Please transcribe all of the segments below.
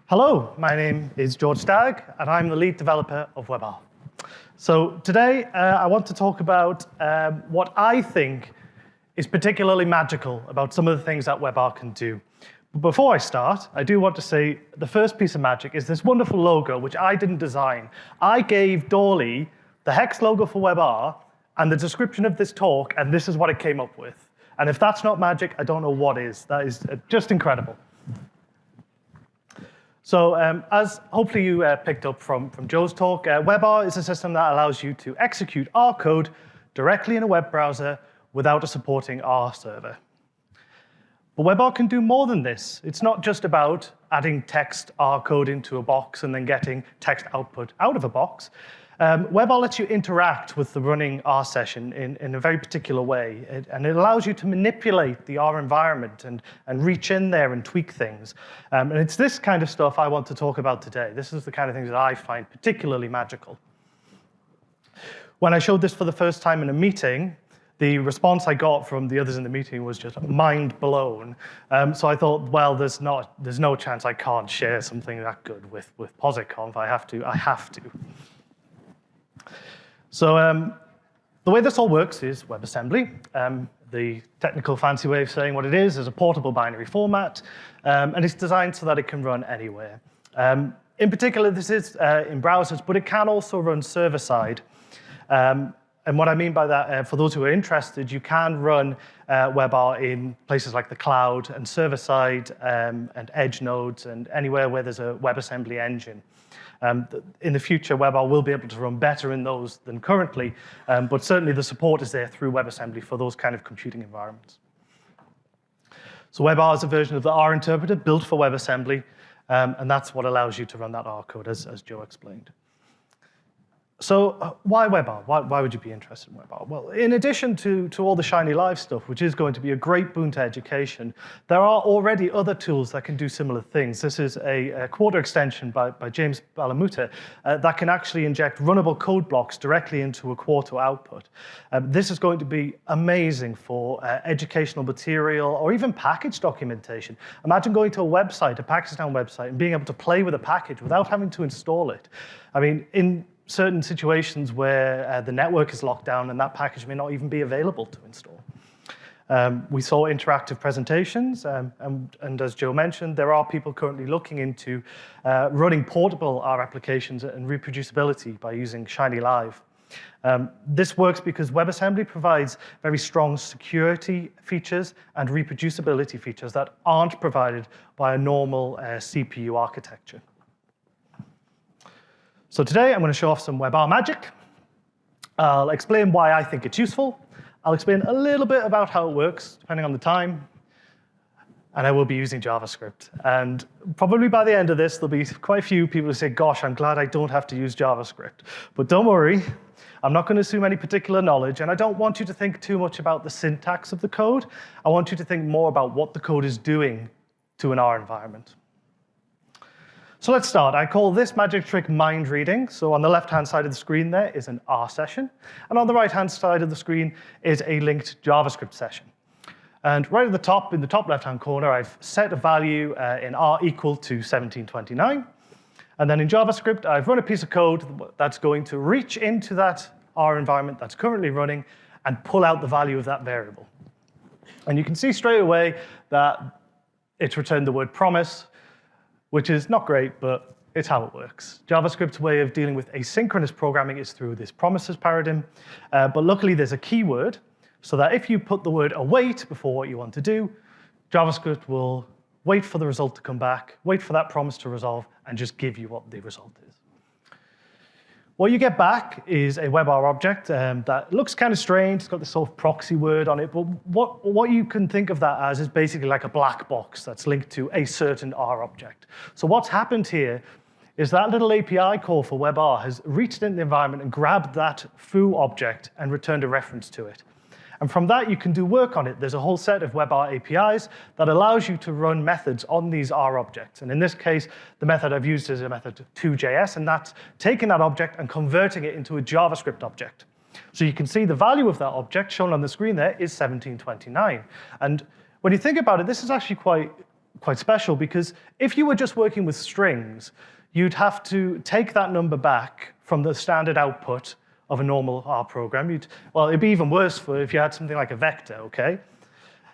Hello, my name is George Stagg, and I'm the lead developer of webR. So today, I want to talk about what I think is particularly magical about some of the things that webR can do. But before I start, I do want to say the first piece of magic is this wonderful logo, which I didn't design. I gave Dolly the hex logo for webR and the description of this talk, and this is what it came up with. And if that's not magic, I don't know what is. That is just incredible. So as hopefully you picked up from Joe's talk, webR is a system that allows you to execute R code directly in a web browser without a supporting R server. But webR can do more than this. It's not just about adding text R code into a box and then getting text output out of a box. webR lets you interact with the running R session in a very particular way, and it allows you to manipulate the R environment and reach in there and tweak things. And it's this kind of stuff I want to talk about today. This is the kind of things that I find particularly magical. When I showed this for the first time in a meeting, the response I got from the others in the meeting was just mind blown. So I thought, well, there's no chance I can't share something that good with Posit conf. I have to. So the way this all works is WebAssembly. The technical fancy way of saying what it is a portable binary format, and it's designed so that it can run anywhere. In particular, this is in browsers, but it can also run server-side. And what I mean by that, for those who are interested, you can run webR in places like the cloud and server-side and edge nodes and anywhere where there's a WebAssembly engine. In the future, webR will be able to run better in those than currently, but certainly the support is there through WebAssembly for those kind of computing environments. So webR is a version of the R interpreter built for WebAssembly, and that's what allows you to run that R code, as Joe explained. So why webR? Why would you be interested in webR? Well, in addition to all the Shinylive stuff, which is going to be a great boon to education, there are already other tools that can do similar things. This is a quarter extension by James Balamuta that can actually inject runnable code blocks directly into a quarter output. This is going to be amazing for educational material or even package documentation. Imagine going to a website, a Pakistan website, and being able to play with a package without having to install it. I mean, in certain situations where the network is locked down and that package may not even be available to install. We saw interactive presentations, and as Joe mentioned, there are people currently looking into running portable R applications and reproducibility by using Shinylive. This works because WebAssembly provides very strong security features and reproducibility features that aren't provided by a normal CPU architecture. So today, I'm going to show off some webR magic. I'll explain why I think it's useful. I'll explain a little bit about how it works, depending on the time. And I will be using JavaScript. And probably by the end of this, there'll be quite a few people who say, gosh, I'm glad I don't have to use JavaScript. But don't worry, I'm not going to assume any particular knowledge. And I don't want you to think too much about the syntax of the code. I want you to think more about what the code is doing to an R environment. So let's start. I call this magic trick mind reading. So on the left-hand side of the screen there is an R session. And on the right-hand side of the screen is a linked JavaScript session. And right at the top, in the top left-hand corner, I've set a value in R equal to 1729. And then in JavaScript, I've run a piece of code that's going to reach into that R environment that's currently running and pull out the value of that variable. And you can see straight away that it's returned the word promise, which is not great, but it's how it works. JavaScript's way of dealing with asynchronous programming is through this promises paradigm. But luckily, there's a keyword, so that if you put the word await before what you want to do, JavaScript will wait for the result to come back, wait for that promise to resolve, and just give you what the result is. What you get back is a WebR object that looks kind of strange. It's got this sort of proxy word on it. But what you can think of that as is basically like a black box that's linked to a certain R object. So what's happened here is that little API call for WebR has reached into the environment and grabbed that foo object and returned a reference to it. And from that, you can do work on it. There's a whole set of WebR APIs that allows you to run methods on these R objects. And in this case, the method I've used is a method 2JS, and that's taking that object and converting it into a JavaScript object. So you can see the value of that object shown on the screen there is 1729. And when you think about it, this is actually quite quite special because if you were just working with strings, you'd have to take that number back from the standard output of a normal R program. Well, it'd be even worse if you had something like a vector, okay?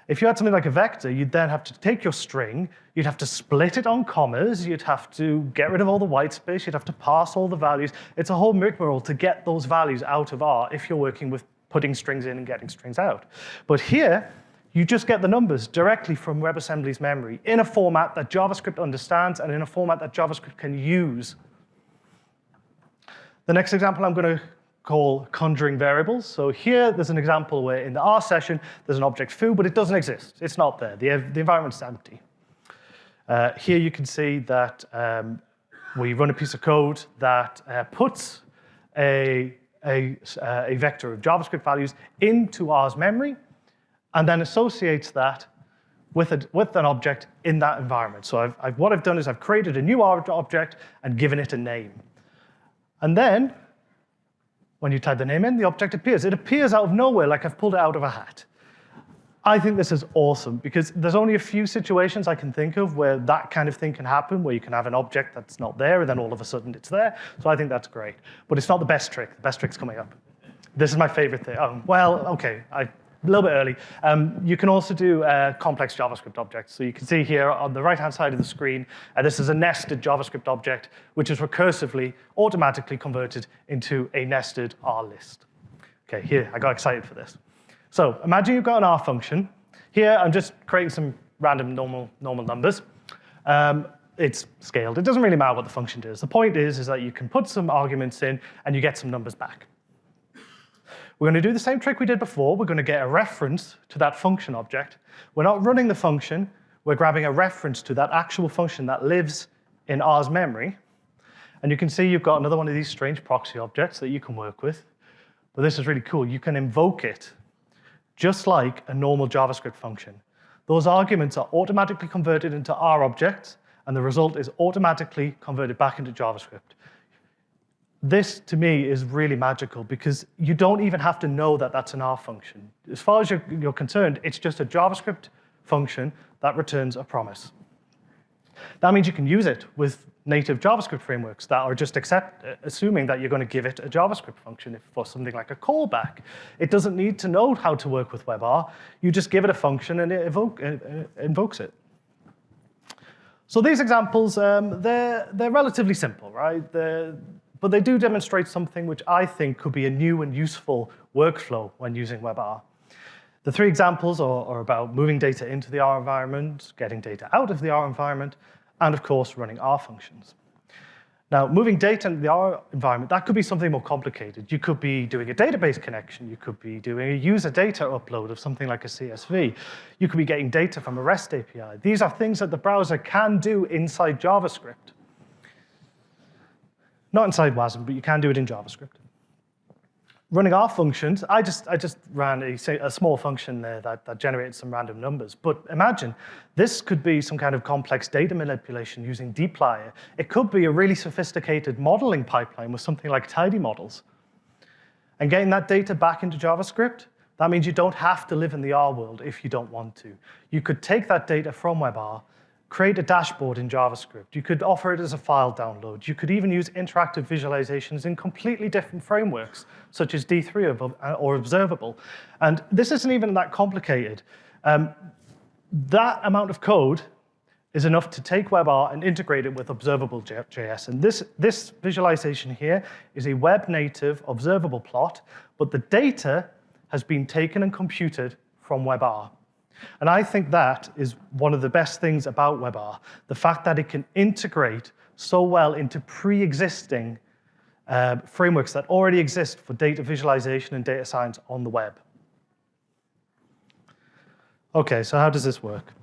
If you had something like a vector, you'd then have to take your string, you'd have to split it on commas, you'd have to get rid of all the white space, you'd have to pass all the values. It's a whole rigmarole to get those values out of R if you're working with putting strings in and getting strings out. But here, you just get the numbers directly from WebAssembly's memory in a format that JavaScript understands and in a format that JavaScript can use. The next example I'm going to call conjuring variables. So here, there's an example where in the R session, there's an object foo, but it doesn't exist. It's not there. The environment's empty. Here you can see that we run a piece of code that puts a vector of JavaScript values into R's memory, and then associates that with an object in that environment. So what I've done is I've created a new R object and given it a name. And then, when you type the name in, the object appears. It appears out of nowhere, like I've pulled it out of a hat. I think this is awesome, because there's only a few situations I can think of where that kind of thing can happen, where you can have an object that's not there, and then all of a sudden it's there. So I think that's great. But it's not the best trick. The best trick's coming up. This is my favorite thing. Well, OK, a little bit early. You can also do complex JavaScript objects. So you can see here on the right-hand side of the screen, this is a nested JavaScript object, which is recursively, automatically converted into a nested R list. OK, here, I got excited for this. So imagine you've got an R function. Here, I'm just creating some random normal numbers. It's scaled. It doesn't really matter what the function does. The point is that you can put some arguments in, and you get some numbers back. We're going to do the same trick we did before. We're going to get a reference to that function object. We're not running the function. We're grabbing a reference to that actual function that lives in R's memory. And you can see you've got another one of these strange proxy objects that you can work with. But this is really cool. You can invoke it just like a normal JavaScript function. Those arguments are automatically converted into R objects, and the result is automatically converted back into JavaScript. This, to me, is really magical because you don't even have to know that that's an R function. As far as you're concerned, it's just a JavaScript function that returns a promise. That means you can use it with native JavaScript frameworks that are just assuming that you're going to give it a JavaScript function for something like a callback. It doesn't need to know how to work with webR. You just give it a function and it invokes it. So these examples, they're relatively simple, right? But they do demonstrate something which I think could be a new and useful workflow when using webR. The three examples are about moving data into the R environment, getting data out of the R environment, and of course, running R functions. Now, moving data into the R environment, that could be something more complicated. You could be doing a database connection. You could be doing a user data upload of something like a CSV. You could be getting data from a REST API. These are things that the browser can do inside JavaScript. Not inside WASM, but you can do it in JavaScript. Running R functions, I just ran a small function there that generated some random numbers. But imagine, this could be some kind of complex data manipulation using dplyr. It could be a really sophisticated modeling pipeline with something like tidy models. And getting that data back into JavaScript, that means you don't have to live in the R world if you don't want to. You could take that data from webR, create a dashboard in JavaScript. You could offer it as a file download. You could even use interactive visualizations in completely different frameworks, such as D3 or Observable. And this isn't even that complicated. That amount of code is enough to take webR and integrate it with Observable.js. And this visualization here is a web-native observable plot, but the data has been taken and computed from webR. And I think that is one of the best things about webR, the fact that it can integrate so well into pre-existing frameworks that already exist for data visualization and data science on the web. OK, so how does this work?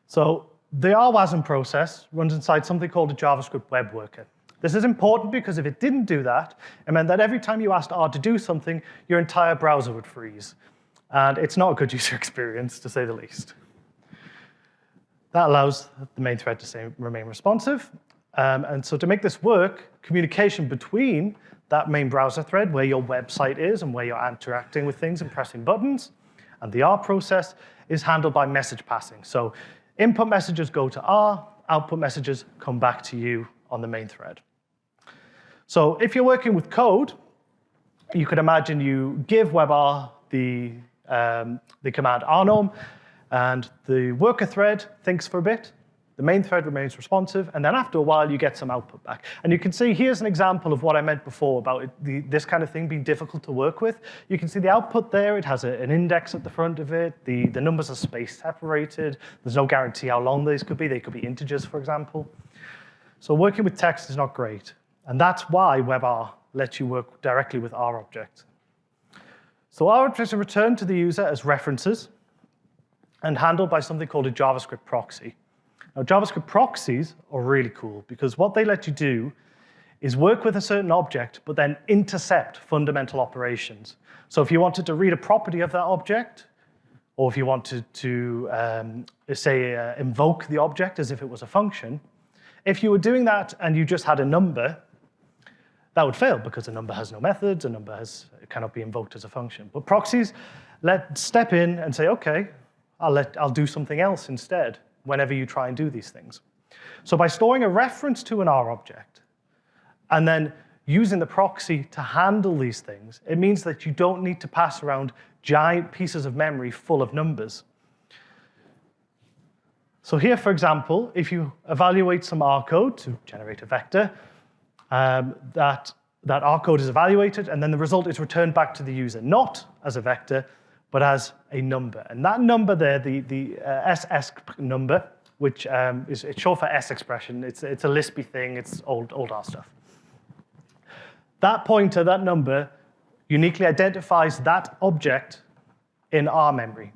So the R-WASM process runs inside something called a JavaScript web worker. This is important because if it didn't do that, it meant that every time you asked R to do something, your entire browser would freeze. And it's not a good user experience, to say the least. That allows the main thread to remain responsive. And so to make this work, communication between that main browser thread, where your website is and where you're interacting with things and pressing buttons, and the R process is handled by message passing. So Input messages go to R, output messages come back to you on the main thread. So if you're working with code, you could imagine you give webR the command rnorm, and the worker thread thinks for a bit. The main thread remains responsive, and then after a while, you get some output back. And you can see here's an example of what I meant before about this kind of thing being difficult to work with. You can see the output there. It has an index at the front of it. The numbers are space separated. There's no guarantee how long these could be. They could be integers, for example. So working with text is not great. And that's why webR lets you work directly with R objects. So R objects are returned to the user as references and handled by something called a JavaScript proxy. Now, JavaScript proxies are really cool because what they let you do is work with a certain object, but then intercept fundamental operations. So if you wanted to read a property of that object, or if you wanted to, say, invoke the object as if it was a function, if you were doing that and you just had a number, that would fail because a number has no methods, a number cannot be invoked as a function. But proxies step in and say, OK, I'll do something else instead whenever you try and do these things. So by storing a reference to an R object and then using the proxy to handle these things, it means that you don't need to pass around giant pieces of memory full of numbers. So here, for example, if you evaluate some R code to generate a vector, that R code is evaluated, and then the result is returned back to the user, not as a vector, but as a number. And that number there, the SS number, which it's short for S expression, it's a Lispy thing, it's old R stuff. That pointer, that number, uniquely identifies that object in R memory.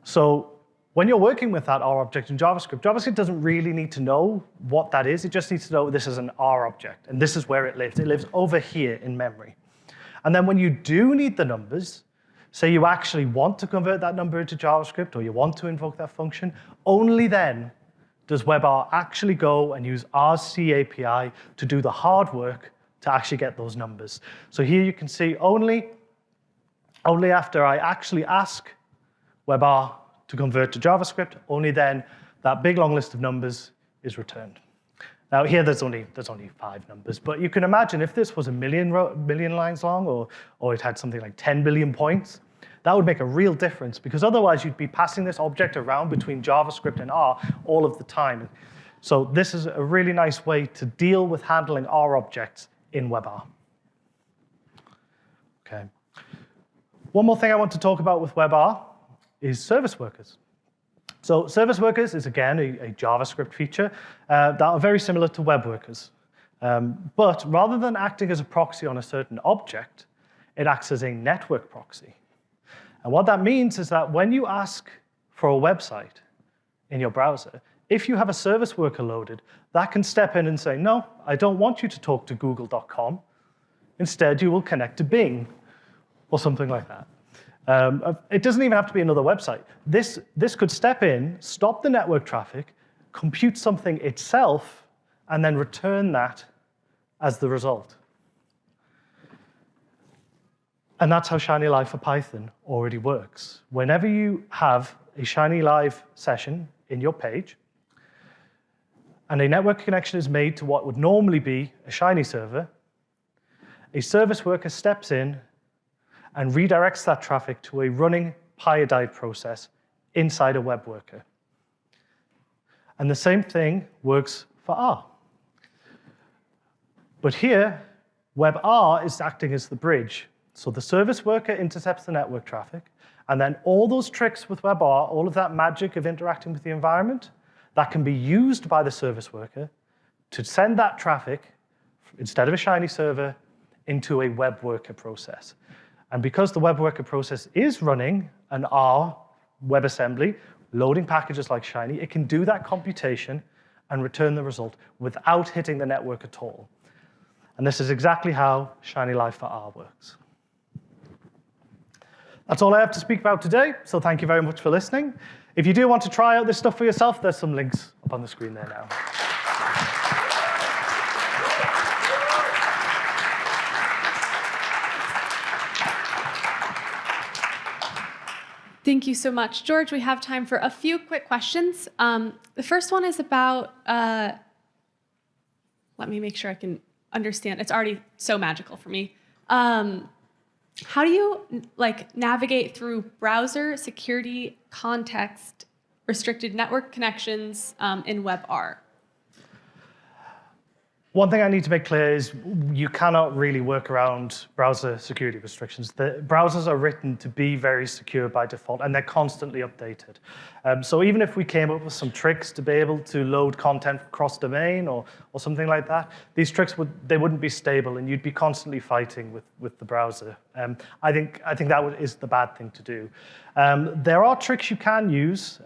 So when you're working with that R object in JavaScript, JavaScript doesn't really need to know what that is. It just needs to know this is an R object, and this is where it lives. It lives over here in memory. And then when you do need the numbers, say you actually want to convert that number into JavaScript, or you want to invoke that function, only then does webR actually go and use R's C API to do the hard work to actually get those numbers. So here you can see only after I actually ask webR to convert to JavaScript, only then that big long list of numbers is returned. Now here there's only 5 numbers, but you can imagine if this was a million lines long, or it had something like 10 billion points, that would make a real difference, because otherwise you'd be passing this object around between JavaScript and R all of the time. So this is a really nice way to deal with handling R objects in webR. Okay. One more thing I want to talk about with webR is service workers. So service workers is, again, a JavaScript feature that are very similar to web workers. But rather than acting as a proxy on a certain object, it acts as a network proxy. And what that means is that when you ask for a website in your browser, if you have a service worker loaded, that can step in and say, no, I don't want you to talk to google.com. Instead, you will connect to Bing, or something like that. It doesn't even have to be another website. This could step in, stop the network traffic, compute something itself, and then return that as the result. And that's how Shinylive for Python already works. Whenever you have a Shinylive session in your page, and a network connection is made to what would normally be a Shiny server, a service worker steps in and redirects that traffic to a running pyodide process inside a web worker. And the same thing works for R. But here, webR is acting as the bridge. So the service worker intercepts the network traffic, and then all those tricks with webR, all of that magic of interacting with the environment, that can be used by the service worker to send that traffic, instead of a Shiny server, into a web worker process. And because the web worker process is running an R WebAssembly, loading packages like Shiny, it can do that computation and return the result without hitting the network at all. And this is exactly how Shinylive for R works. That's all I have to speak about today, so thank you very much for listening. If you do want to try out this stuff for yourself, there's some links up on the screen there now. Thank you so much. George, we have time for a few quick questions. The first one is about, let me make sure I can understand. It's already so magical for me. How do you navigate through browser security context restricted network connections in WebR? One thing I need to make clear is you cannot really work around browser security restrictions. The browsers are written to be very secure by default, and they're constantly updated. So even if we came up with some tricks to be able to load content cross-domain or something like that, these tricks wouldn't be stable, and you'd be constantly fighting with the browser. I think that is the bad thing to do. There are tricks you can use,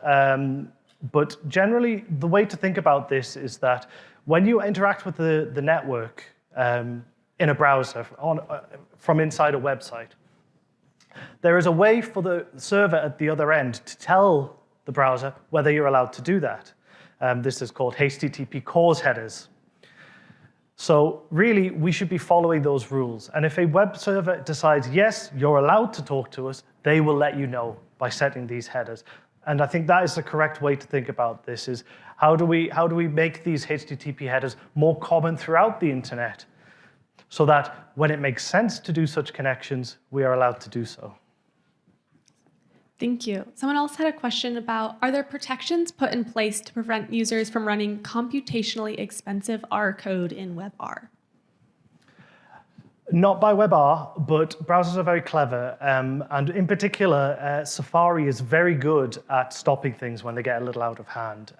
but generally the way to think about this is that when you interact with the network in a browser from inside a website, there is a way for the server at the other end to tell the browser whether you're allowed to do that. This is called HTTP cause headers. So really, we should be following those rules. And if a web server decides, yes, you're allowed to talk to us, they will let you know by setting these headers. And I think that is the correct way to think about this, is how do we make these HTTP headers more common throughout the internet so that when it makes sense to do such connections, we are allowed to do so. Thank you. Someone else had a question about, are there protections put in place to prevent users from running computationally expensive R code in WebR? Not by WebR, but browsers are very clever. And in particular, Safari is very good at stopping things when they get a little out of hand.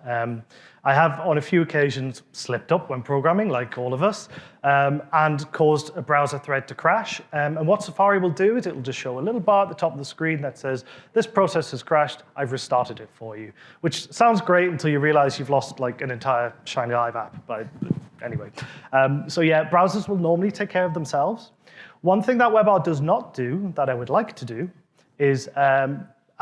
I have, on a few occasions, slipped up when programming, like all of us, and caused a browser thread to crash. And what Safari will do is it will just show a little bar at the top of the screen that says, this process has crashed, I've restarted it for you. Which sounds great until you realize you've lost like an entire Shinylive app. But anyway, so yeah, browsers will normally take care of themselves. One thing that WebR does not do, that I would like to do, is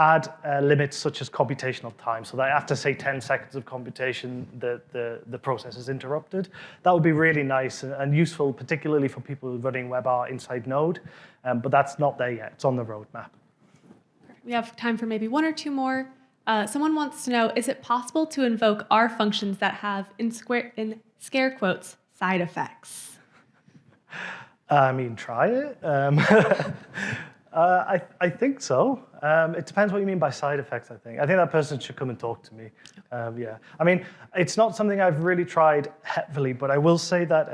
add limits such as computational time, so that after, say, 10 seconds of computation, the process is interrupted. That would be really nice and useful, particularly for people running WebR inside Node, but that's not there yet. It's on the roadmap. We have time for maybe one or two more. Someone wants to know, is it possible to invoke R functions that have, in scare quotes, side effects? I mean, try it. I think so. It depends what you mean by side effects, I think. I think that person should come and talk to me. Yeah. I mean, it's not something I've really tried heavily, but I will say that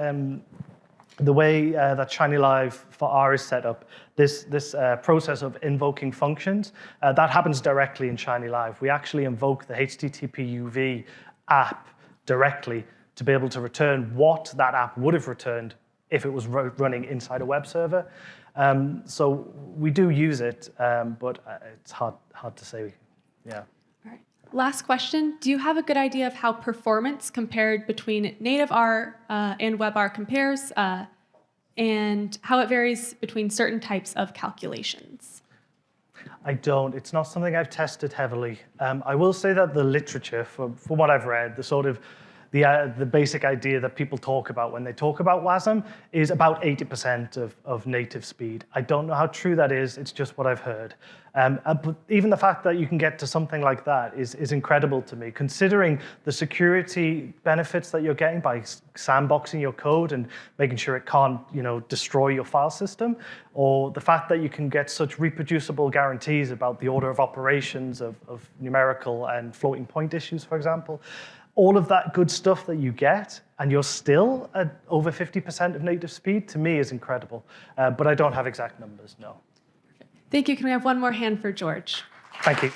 the way that Shinylive for R is set up, this process of invoking functions, that happens directly in Shinylive. We actually invoke the HTTP UV app directly to be able to return what that app would have returned if it was running inside a web server. So we do use it, but it's hard to say. Yeah. All right. Last question. Do you have a good idea of how performance compared between native R and WebR compares, and how it varies between certain types of calculations? I don't. It's not something I've tested heavily. I will say that the literature, from what I've read, the basic idea that people talk about when they talk about WASM is about 80% of native speed. I don't know how true that is. It's just what I've heard. But even the fact that you can get to something like that is incredible to me, considering the security benefits that you're getting by sandboxing your code and making sure it can't, destroy your file system, or the fact that you can get such reproducible guarantees about the order of operations of numerical and floating point issues, for example. All of that good stuff that you get, and you're still at over 50% of native speed, to me is incredible. But I don't have exact numbers, no. Thank you. Can we have one more hand for George? Thank you.